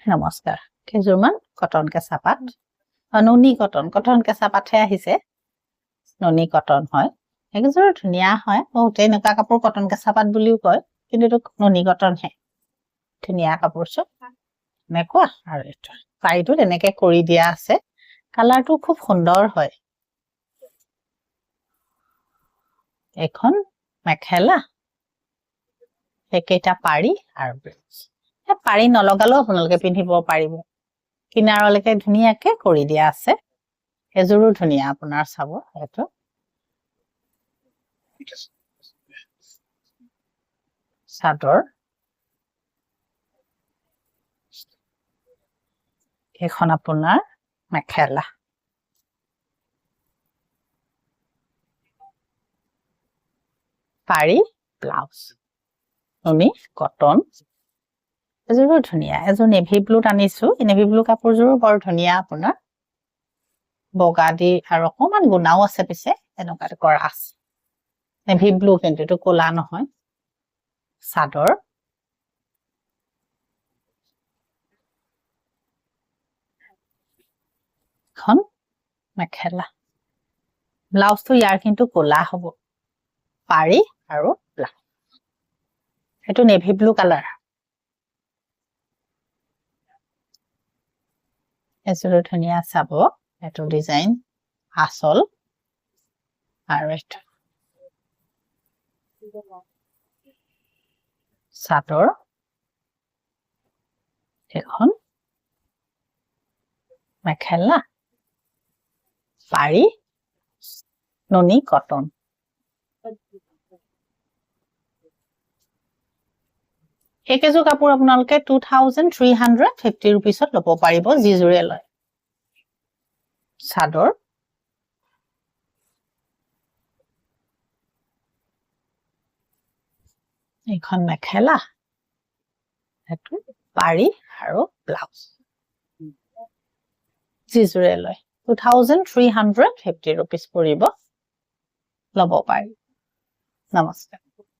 নমস্কাৰ কেজুৰমান কটন কেঁচা পাত ননী কটন কেঁচা পাতহে আহিছে ননী কটন হয় একযোৰ ধুনীয়া হয় বহুত এনেকুৱা কাপোৰ কটন কেঁচা পাত বুলিও কয় কিন্তু এইটো ননী কটনহে ধুনীয়া কাপোৰ চব এনেকুৱা আৰু এইটো পাইটো তেনেকে কৰি দিয়া আছে কালাৰটো খুব সুন্দৰ হয় এখন মেখেলা একেটা পাৰি আৰু পাৰি নলগালেও আপোনালোকে পিন্ধিব পাৰিব কিনাৰলৈকে ধুনীয়াকে কৰি দিয়া আছে এযোৰো ধুনীয়া আপোনাৰ চাব এইটো চাদৰ এখন আপোনাৰ মেখেলা পাৰি ব্লাউজ ননী কটন এযোৰো ধুনীয়া এযোৰ নেভি ব্লুত আনিছো নেভি ব্লু কাপোৰযোৰো বৰ ধুনীয়া আপোনাৰ বগা দি আৰু অকমান গুণাও আছে পিছে এনেকুৱা কৰা আছে নেভি ব্লু কিন্তু এইটো ক'লা নহয় চাদৰ এখন মেখেলা ব্লাউজটো ইয়াৰ কিন্তু ক'লা হ'ব পাৰি আৰু ব্লাউজ এইটো নেভি ব্লু কালাৰ এযোৰ ধুনীয়া চাব এইটো ডিজাইন আচল আৰু এইটো চাদৰ এখন মেখেলা পাৰি ননী কটন একেযোৰ কাপোৰ আপোনালোকে 2350 rupeesত ল'ব পাৰিব যিযোৰে লয় চাদৰ এখন মেখেলা এইটো পাৰি আৰু ব্লাউজ যিযোৰে লয় 2350 rupees পৰিব ল'ব পাৰি নমস্কাৰ